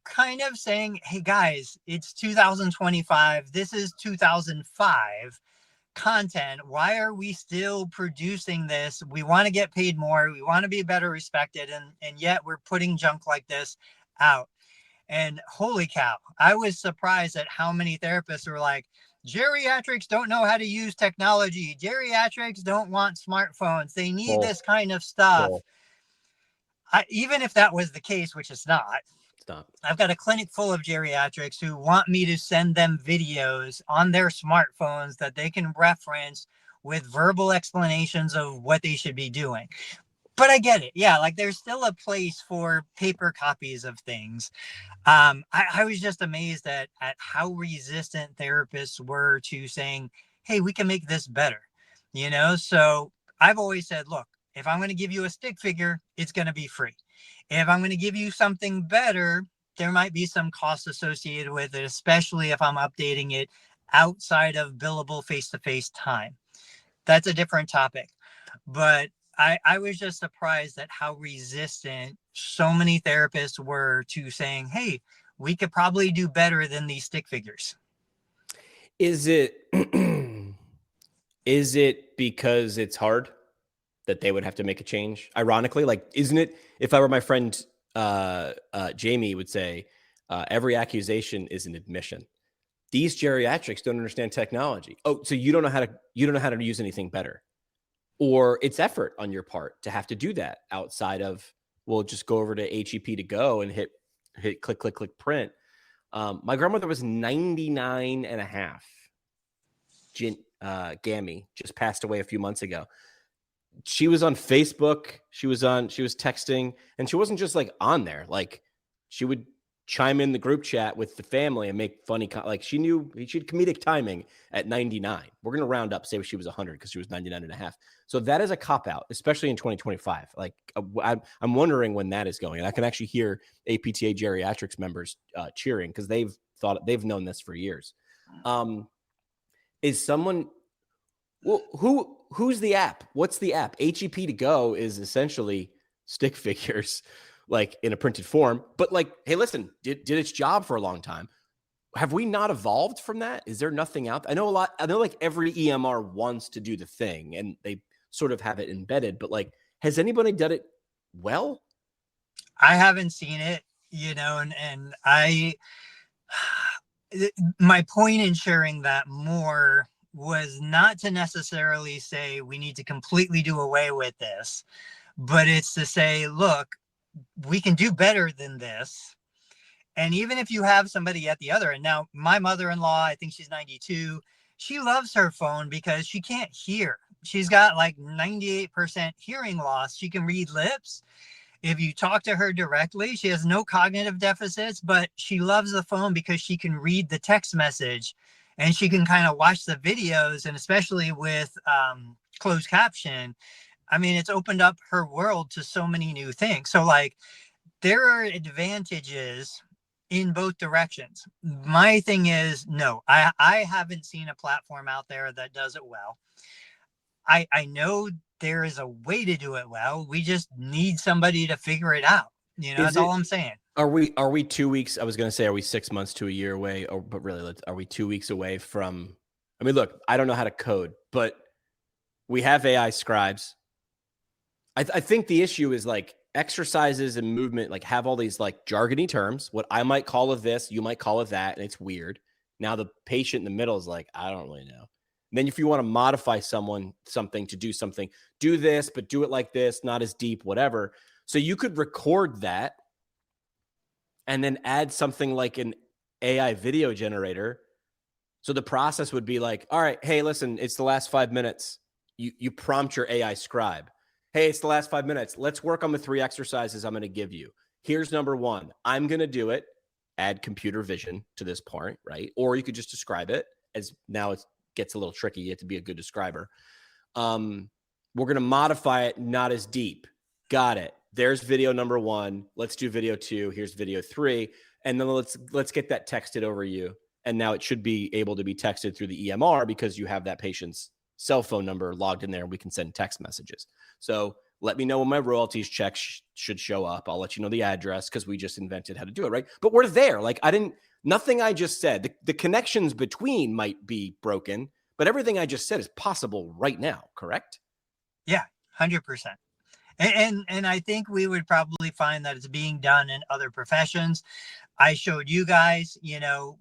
kind of saying, hey guys, it's 2025. This is 2005 content. Why are we still producing this? We want to get paid more. We want to be better respected. And yet we're putting junk like this out. And holy cow, I was surprised at how many therapists were like, geriatrics don't know how to use technology. Geriatrics don't want smartphones. They need this kind of stuff. Even if that was the case, which it's not, I've got a clinic full of geriatrics who want me to send them videos on their smartphones that they can reference with verbal explanations of what they should be doing. But I get it. Yeah, like there's still a place for paper copies of things. I was just amazed at how resistant therapists were to saying, hey, we can make this better. So I've always said, look, if I'm going to give you a stick figure, it's going to be free. If I'm going to give you something better, there might be some cost associated with it, especially if I'm updating it outside of billable face-to-face time. That's a different topic. But I was just surprised at how resistant so many therapists were to saying, hey, we could probably do better than these stick figures. Is it because it's hard that they would have to make a change? Ironically, like, isn't it, if I were my friend Jamie would say, every accusation is an admission. These geriatrics don't understand technology. Oh, so you don't know how to use anything better. Or it's effort on your part to have to do that outside of, well, just go over to HEP to go and hit click, click, click, print. My grandmother was 99 and a half. Gammy just passed away a few months ago. She was on Facebook. She was texting, and she wasn't just like on there. Like she would chime in the group chat with the family and make funny, like she had comedic timing at 99. We're going to round up, say she was 100 because she was 99 and a half. So that is a cop out, especially in 2025. Like I'm wondering when that is going. And I can actually hear APTA geriatrics members cheering because they've known this for years. Is someone, well, who's the app? What's the app? HEP to go is essentially stick figures, like in a printed form, but like, hey, listen, did its job for a long time. Have we not evolved from that? Is there nothing out there? I know like every EMR wants to do the thing and they sort of have it embedded, but like, has anybody done it well? I haven't seen it, and my point in sharing that more was not to necessarily say we need to completely do away with this, but it's to say, look, we can do better than this. And even if you have somebody at the other end, now my mother-in-law, I think she's 92, she loves her phone because she can't hear. She's got like 98% hearing loss. She can read lips. If you talk to her directly, she has no cognitive deficits, but she loves the phone because she can read the text message and she can kind of watch the videos, and especially with closed caption. I mean, it's opened up her world to so many new things. So like there are advantages in both directions. My thing is, no, I haven't seen a platform out there that does it well. I know there is a way to do it well. We just need somebody to figure it out. That's all I'm saying. Are we 2 weeks? I was going to say, are we 6 months to a year away? But really, are we 2 weeks away from? I mean, look, I don't know how to code, but we have AI scribes. I think the issue is like exercises and movement, like have all these like jargony terms. What I might call it this, you might call it that, and it's weird. Now the patient in the middle is like, I don't really know. And then if you want to modify something to do something, do this, but do it like this, not as deep, whatever. So you could record that and then add something like an AI video generator. So the process would be like, all right, hey, listen, it's the last 5 minutes. You prompt your AI scribe. Hey, it's the last 5 minutes. Let's work on the 3 exercises I'm going to give you. Here's number 1. I'm going to do it. Add computer vision to this part, right? Or you could just describe it, as now it gets a little tricky. You have to be a good describer. We're going to modify it, not as deep. Got it. There's video number 1. Let's do video 2. Here's video 3. And then let's get that texted over you. And now it should be able to be texted through the EMR because you have that patient's cell phone number logged in there. We can send text messages. So let me know when my royalties check should show up. I'll let you know the address because we just invented how to do it, right? But we're there. Like nothing I just said, the connections between might be broken, but everything I just said is possible right now, correct? Yeah, 100%. And I think we would probably find that it's being done in other professions. I showed you guys,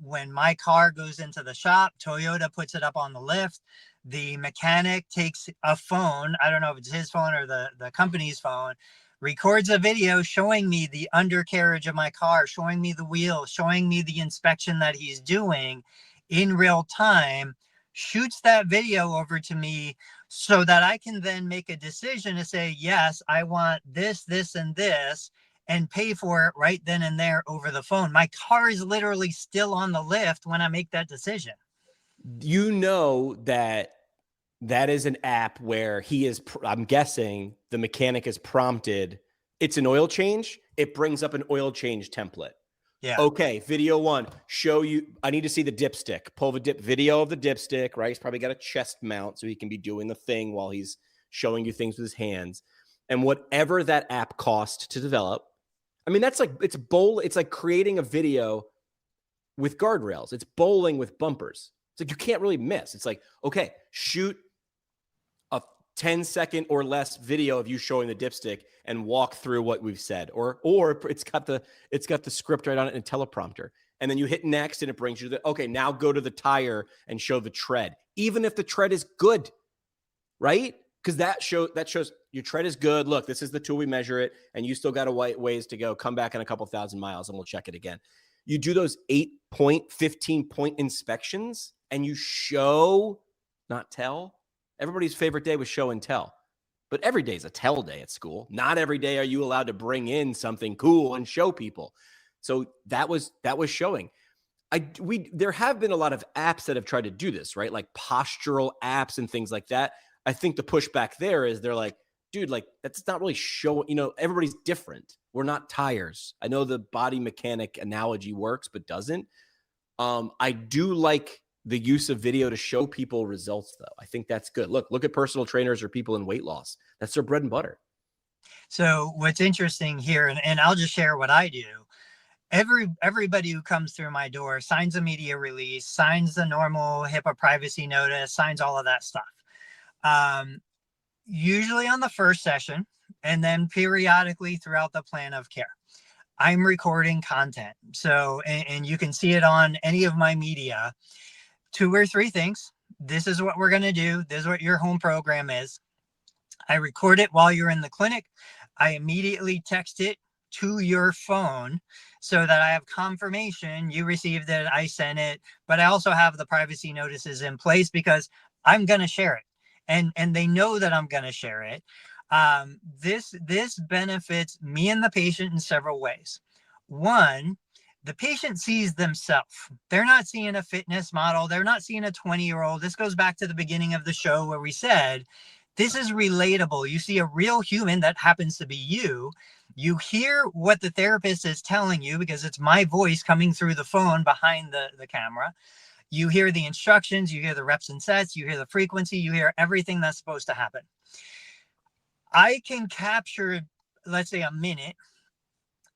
when my car goes into the shop, Toyota puts it up on the lift. The mechanic takes a phone, I don't know if it's his phone or the company's phone, records a video showing me the undercarriage of my car, showing me the wheels, showing me the inspection that he's doing in real time, shoots that video over to me so that I can then make a decision to say, yes, I want this, this, and this, and pay for it right then and there over the phone. My car is literally still on the lift when I make that decision. You know that is an app where I'm guessing the mechanic is prompted. It's an oil change. It brings up an oil change template. Yeah. Okay. Video 1, show you, I need to see the dipstick. Pull the video of the dipstick, right? He's probably got a chest mount so he can be doing the thing while he's showing you things with his hands. And whatever that app cost to develop, I mean, that's like, it's like creating a video with guardrails. It's bowling with bumpers. It's like, you can't really miss. It's like, okay, shoot a 10-second or less video of you showing the dipstick and walk through what we've said. Or it's got the script right on it and teleprompter. And then you hit next and it brings you to okay, now go to the tire and show the tread. Even if the tread is good, right? Because that shows your tread is good. Look, this is the tool we measure it, and you still got a ways to go. Come back in a couple thousand miles and we'll check it again. You do those 8-point, 15-point inspections and you show, not tell. Everybody's favorite day was show and tell. But every day is a tell day at school. Not every day are you allowed to bring in something cool and show people. So that was showing. There have been a lot of apps that have tried to do this, right? Like postural apps and things like that. I think the pushback there is they're like, dude, like that's not really showing, everybody's different. We're not tires. I know the body mechanic analogy works, but doesn't. I do like the use of video to show people results, though. I think that's good. Look at personal trainers or people in weight loss. That's their bread and butter. So what's interesting here, and I'll just share what I do. Everybody who comes through my door signs a media release, signs the normal HIPAA privacy notice, signs all of that stuff. Usually on the first session, and then periodically throughout the plan of care, I'm recording content. So, and you can see it on any of my media, 2 or 3 things. This is what we're going to do. This is what your home program is. I record it while you're in the clinic. I immediately text it to your phone so that I have confirmation you received it, I sent it, but I also have the privacy notices in place because I'm going to share it. And they know that I'm going to share it. This benefits me and the patient in several ways. One, the patient sees themselves. They're not seeing a fitness model. They're not seeing a 20-year-old. This goes back to the beginning of the show where we said, this is relatable. You see a real human that happens to be you. You hear what the therapist is telling you because it's my voice coming through the phone behind the camera. You hear the instructions, you hear the reps and sets, you hear the frequency, you hear everything that's supposed to happen. I can capture, let's say, a minute,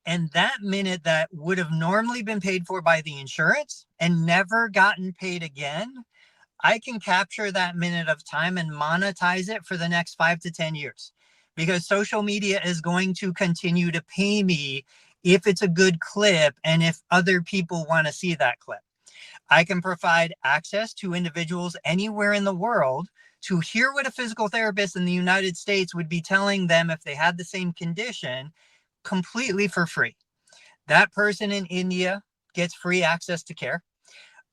and that minute that would have normally been paid for by the insurance and never gotten paid again, I can capture that minute of time and monetize it for the next 5 to 10 years because social media is going to continue to pay me if it's a good clip and if other people want to see that clip. I can provide access to individuals anywhere in the world to hear what a physical therapist in the United States would be telling them if they had the same condition completely for free. That person in India gets free access to care.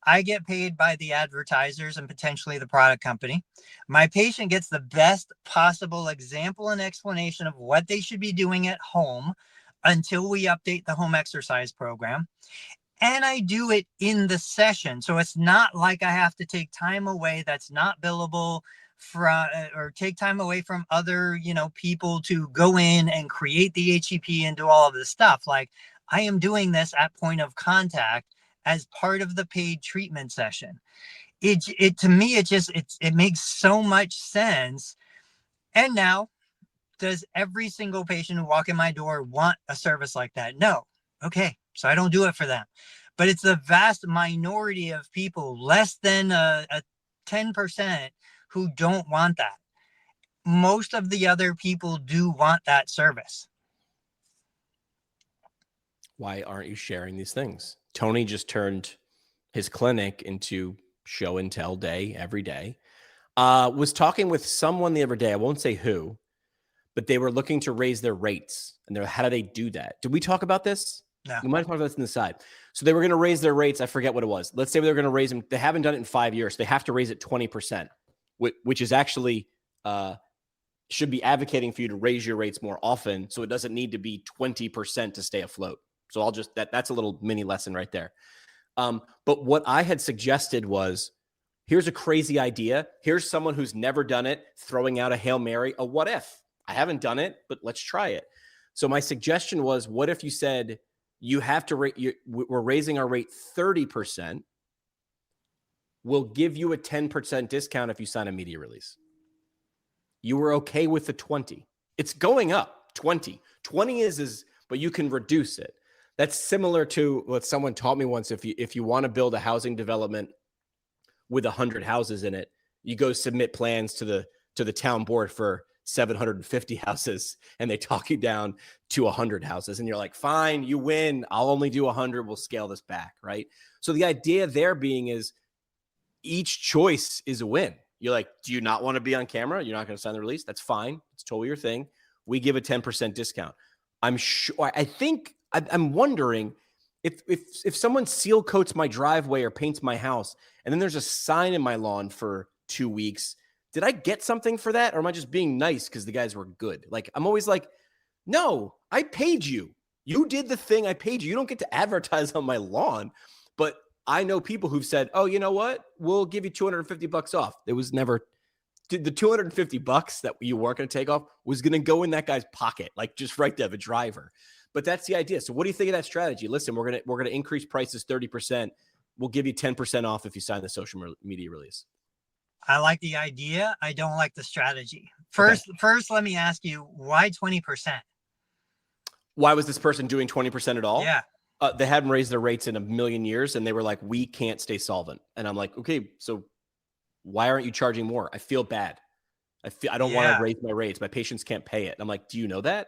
I get paid by the advertisers and potentially the product company. My patient gets the best possible example and explanation of what they should be doing at home until we update the home exercise program. And I do it in the session. So it's not like I have to take time away that's not billable from, or take time away from other, people to go in and create the HCP and do all of this stuff. Like I am doing this at point of contact as part of the paid treatment session. It to me, it makes so much sense. And now, does every single patient who walk in my door want a service like that? No. Okay. So I don't do it for them, but it's the vast minority of people, less than a 10%, who don't want that. Most of the other people do want that service. Why aren't you sharing these things? Tony just turned his clinic into show and tell day every day. Was talking with someone the other day. I won't say who, but they were looking to raise their rates. And how do they do that? Did we talk about this? No. We might talk about this on the side. So they were going to raise their rates. I forget what it was. Let's say they're going to raise them. They haven't done it in 5 years. They have to raise it 20%, which is actually should be advocating for you to raise your rates more often. So it doesn't need to be 20% to stay afloat. So I'll just, that's a little mini lesson right there. But what I had suggested was, here's a crazy idea. Here's someone who's never done it, throwing out a Hail Mary, a what if. I haven't done it, but let's try it. So my suggestion was, what if you said, you have to rate, we're raising our rate 30%. We'll give you a 10% discount if you sign a media release. You were okay with the 20. It's going up 20. 20 is, but you can reduce it. That's similar to what someone taught me once. If you want to build a housing development with 100 houses in it, you go submit plans to the town board for 750 houses, and they talk you down to 100 houses, and you're like, fine, you win. I'll only do 100. We'll scale this back, right? So the idea there being is each choice is a win. You're like, do you not want to be on camera? You're not going to sign the release? That's fine. It's totally your thing. We give a 10% discount. I'm sure. I'm wondering if someone seal coats my driveway or paints my house, and then there's a sign in my lawn for 2 weeks. Did I get something for that? Or am I just being nice because the guys were good? Like, I'm always like, no, I paid you. You did the thing I paid you. You don't get to advertise on my lawn. But I know people who've said, oh, you know what? We'll give you $250 off. It was never the $250 that you weren't going to take off was going to go in that guy's pocket, like just right there, the driver. But that's the idea. So what do you think of that strategy? Listen, we're going to increase prices 30%. We'll give you 10% off if you sign the social media release. I like the idea. I don't like the strategy. First, let me ask you, why 20%? Why was this person doing 20% at all? Yeah. They hadn't raised their rates in a million years, and they were like, we can't stay solvent. And I'm like, okay, so why aren't you charging more? I feel bad. I don't want to raise my rates. My patients can't pay it. And I'm like, do you know that?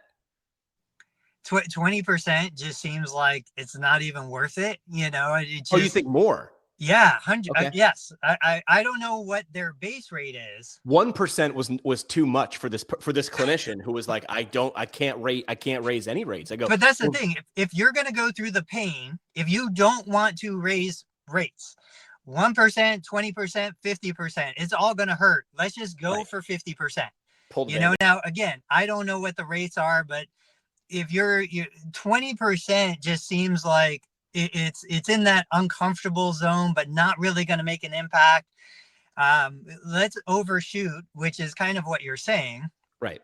20% just seems like it's not even worth it. You know, Oh, you think more? Yeah, 100. Okay. Yes. I don't know what their base rate is. 1% was too much for this clinician who was like, I can't raise any rates. I go, but that's the thing. If you're going to go through the pain, if you don't want to raise rates, 1%, 20%, 50%, it's all going to hurt. Let's just go for 50%. You know, now again, I don't know what the rates are, but if you're 20% just seems like it's in that uncomfortable zone, but not really going to make an impact. Let's overshoot, which is kind of what you're saying. Right.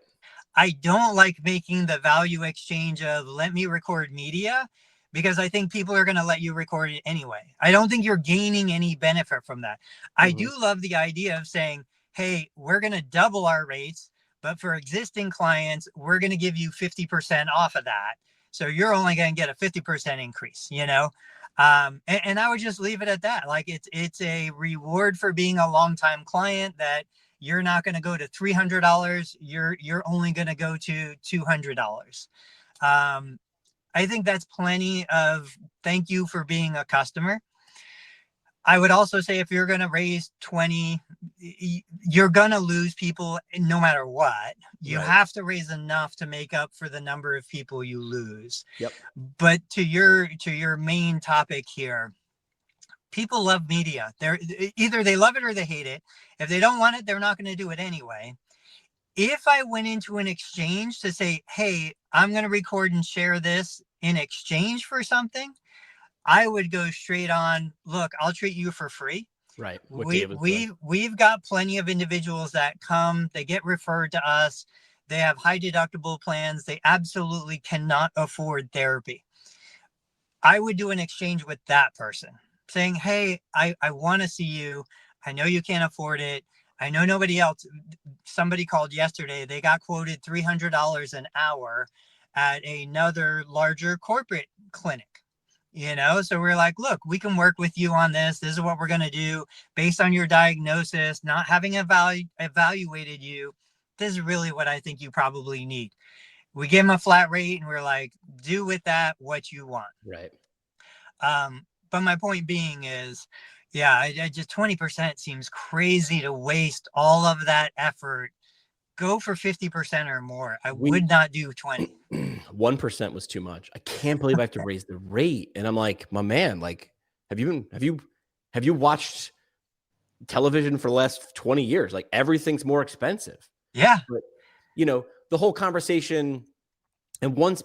I don't like making the value exchange of let me record media, because I think people are going to let you record it anyway. I don't think you're gaining any benefit from that. I do love the idea of saying, hey, we're going to double our rates, but for existing clients, we're going to give you 50% off of that. So you're only going to get a 50% increase, you know? And I would just leave it at that. Like it's a reward for being a longtime client that you're not going to go to $300. You're only going to go to $200. I think that's plenty of thank you for being a customer. I would also say if you're going to raise 20, you're going to lose people no matter what. You have to raise enough to make up for the number of people you lose. Yep. But to your main topic here, people love media. They're either they love it or they hate it. If they don't want it, they're not going to do it anyway. If I went into an exchange to say, hey, I'm going to record and share this in exchange for something, I would go straight on, look, I'll treat you for free. Right. We've got plenty of individuals that come, they get referred to us. They have high deductible plans. They absolutely cannot afford therapy. I would do an exchange with that person saying, hey, I want to see you. I know you can't afford it. I know nobody else. Somebody called yesterday. They got quoted $300 an hour at another larger corporate clinic. You know, so we're like, look, we can work with you on this. This is what we're going to do based on your diagnosis, not having evaluated you. This is really what I think you probably need. We give them a flat rate and we're like, do with that what you want. Right. But my point being is, yeah, I just 20% seems crazy to waste all of that effort. Go for 50% or more. I would not do 20. 1% was too much. I can't believe I have to raise the rate. And I'm like, my man, like, have you watched television for the last 20 years? Like everything's more expensive. Yeah. But, you know, the whole conversation. And once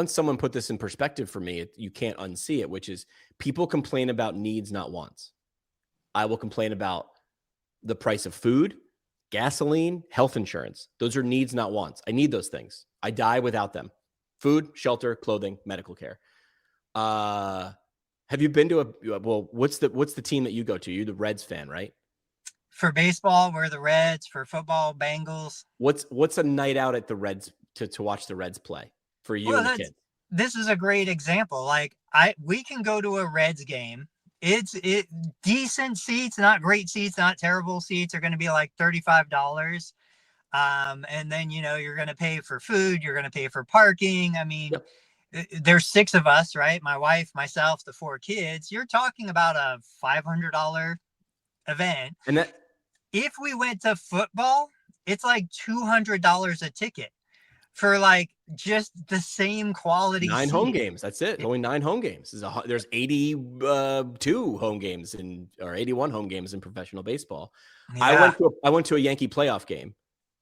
someone put this in perspective for me, you can't unsee it, which is people complain about needs, not wants. I will complain about the price of food, gasoline, health insurance. Those are needs, not wants. I need those things. I die without them. Food, shelter, clothing, medical care. Have you been to what's the team that you go to? You're the Reds fan, right? For baseball, we're the Reds. For football, Bengals. What's a night out at the Reds to watch the Reds play for you and the kids? This is a great example. Like we can go to a Reds game. It's decent seats, not great seats, not terrible seats, are going to be like $35. And then, you know, you're going to pay for food. You're going to pay for parking. I mean, there's 6 of us, right? My wife, myself, the 4 kids. You're talking about a $500 event. And that, if we went to football, it's like $200 a ticket for like just the same quality. 9 home games. That's it. Only 9 home games. There's 82 home games or 81 home games in professional baseball. Yeah. I went to a Yankee playoff game.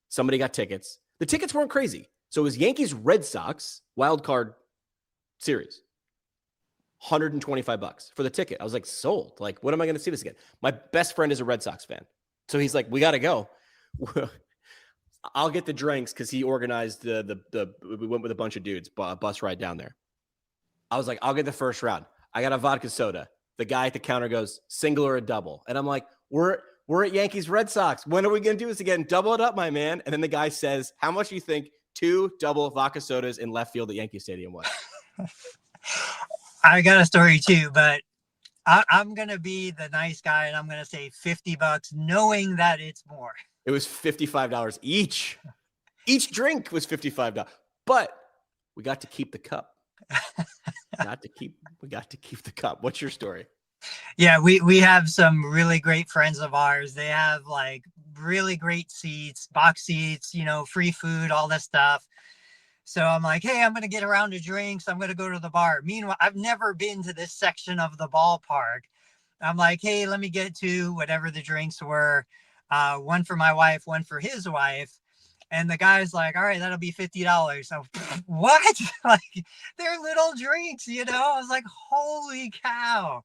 Somebody got tickets. The tickets weren't crazy. So it was Yankees, Red Sox, wild card series. $125 for the ticket. I was like, sold. Like, when am I going to see this again? My best friend is a Red Sox fan. So he's like, we got to go. I'll get the drinks because he organized we went with a bunch of dudes, bus ride down there. I was like, I'll get the first round. I got a vodka soda. The guy at the counter goes, single or a double? And I'm like, we're at Yankees Red Sox. When are we going to do this again? Double it up, my man. And then the guy says, how much do you think 2 double vodka sodas in left field at Yankee Stadium was? I got a story too, but I'm going to be the nice guy and I'm going to say $50, knowing that it's more. It was $55 each. Each drink was $55. But we got to keep the cup. We got to keep the cup. What's your story? Yeah, we have some really great friends of ours. They have like really great seats, box seats, free food, all this stuff. So I'm like, hey, I'm going to get a round of drinks. I'm going to go to the bar. Meanwhile, I've never been to this section of the ballpark. I'm like, hey, let me get to whatever the drinks were. One for my wife, one for his wife. And the guy's like, all right, that'll be $50. So what? Like, they're little drinks, I was like, holy cow.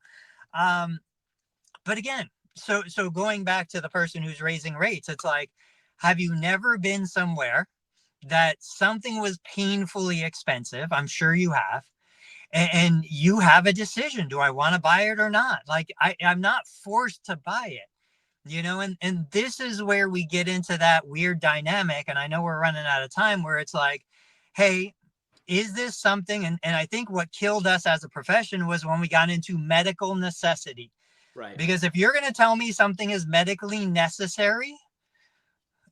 But again, so going back to the person who's raising rates, it's like, have you never been somewhere that something was painfully expensive? I'm sure you have. And you have a decision. Do I want to buy it or not? Like, I'm not forced to buy it, and this is where we get into that weird dynamic. And I know we're running out of time, where it's like, hey, is this something? And I think what killed us as a profession was when we got into medical necessity. Right. Because if you're going to tell me something is medically necessary,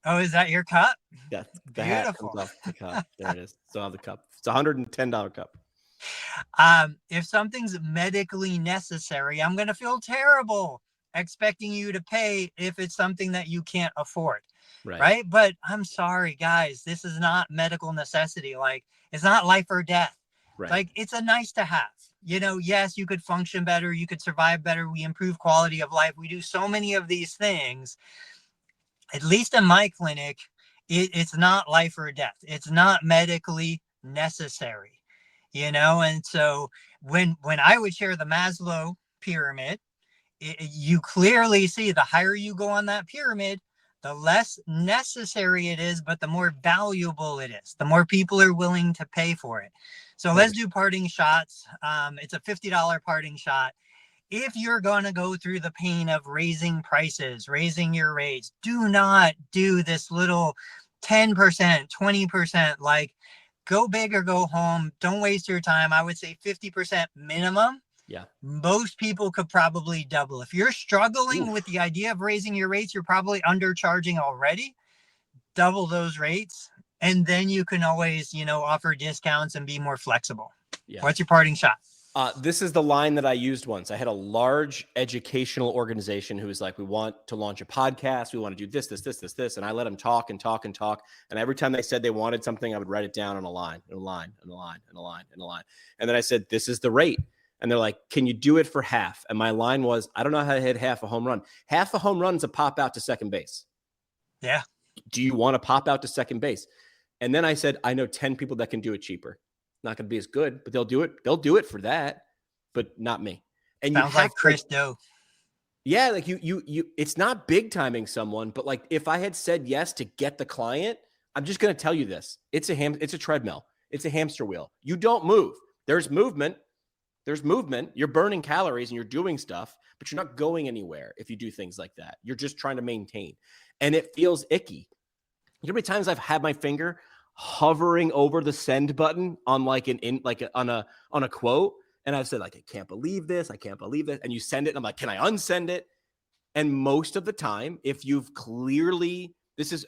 oh, is that your cup? Yeah, the hat comes off the cup. There it is. Still have the cup. It's a $110 cup. If something's medically necessary, I'm going to feel terrible expecting you to pay if it's something that you can't afford. Right. But I'm sorry, guys, this is not medical necessity. Like, it's not life or death. Right. Like, it's a nice to have. Yes, you could function better. You could survive better. We improve quality of life. We do so many of these things. At least in my clinic, it's not life or death. It's not medically necessary, And so when I would share the Maslow pyramid, you clearly see the higher you go on that pyramid, the less necessary it is, but the more valuable it is. The more people are willing to pay for it. So let's do parting shots. It's a $50 parting shot. If you're going to go through the pain of raising prices, raising your rates, do not do this little 10%, 20%, like, go big or go home. Don't waste your time. I would say 50% minimum. Yeah. Most people could probably double. If you're struggling with the idea of raising your rates, you're probably undercharging already. Double those rates. And then you can always, offer discounts and be more flexible. Yeah. What's your parting shot? This is the line that I used once. I had a large educational organization who was like, we want to launch a podcast. We want to do this. And I let them talk and talk and talk. And every time they said they wanted something, I would write it down on a line. And then I said, this is the rate. And they're like, can you do it for half? And my line was, I don't know how to hit half a home run. Half a home run is a pop out to second base. Yeah. Do you want to pop out to second base? And then I said, I know 10 people that can do it cheaper. Not going to be as good, but they'll do it. They'll do it for that, but not me. And sounds like Chris Doe. Yeah, like you. It's not big timing someone, but like if I had said yes to get the client, I'm just going to tell you this: it's a treadmill, it's a hamster wheel. You don't move. There's movement. You're burning calories and you're doing stuff, but you're not going anywhere if you do things like that. You're just trying to maintain, and it feels icky. You know how many times I've had my finger hovering over the send button on on a quote, and I've said, like, I can't believe this, and you send it, and I'm like, can I unsend it? And most of the time, if you've clearly,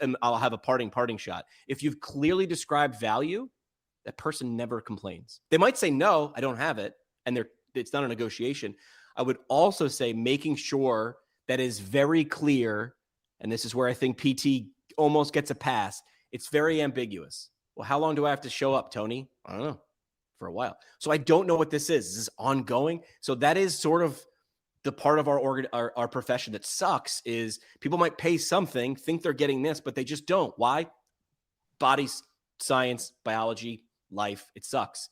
and I'll have a parting shot, if you've clearly described value, that person never complains. They might say, no, I don't have it, and it's not a negotiation. I would also say making sure that is very clear, and this is where I think PT almost gets a pass. It's very ambiguous. Well, how long do I have to show up, Tony? I don't know. For a while. So I don't know what this is. Is this ongoing? So that is sort of the part of our profession that sucks, is people might pay something, think they're getting this, but they just don't. Why? Body science, biology, life. It sucks.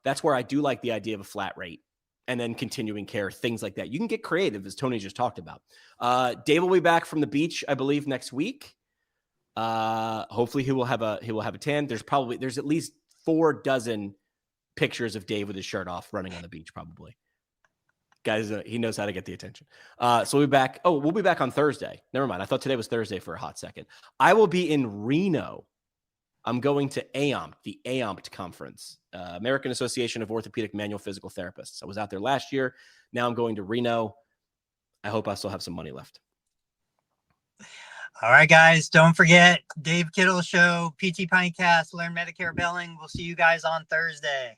That's where I do like the idea of a flat rate and then continuing care, things like that. You can get creative, as Tony just talked about. Dave will be back from the beach, I believe, next week. Hopefully he will have a tan. There's at least 4 dozen pictures of Dave with his shirt off running on the beach, probably. Guys, he knows how to get the attention. So we'll be back. Oh, we'll be back on Thursday. Never mind. I thought today was Thursday for a hot second. I will be in Reno. I'm going to AOMPT, the AOMPT conference, American Association of Orthopedic Manual Physical Therapists. I was out there last year. Now I'm going to Reno. I hope I still have some money left. All right, guys. Don't forget Dave Kittle Show, PT Pinecast, Learn Medicare Billing. We'll see you guys on Thursday.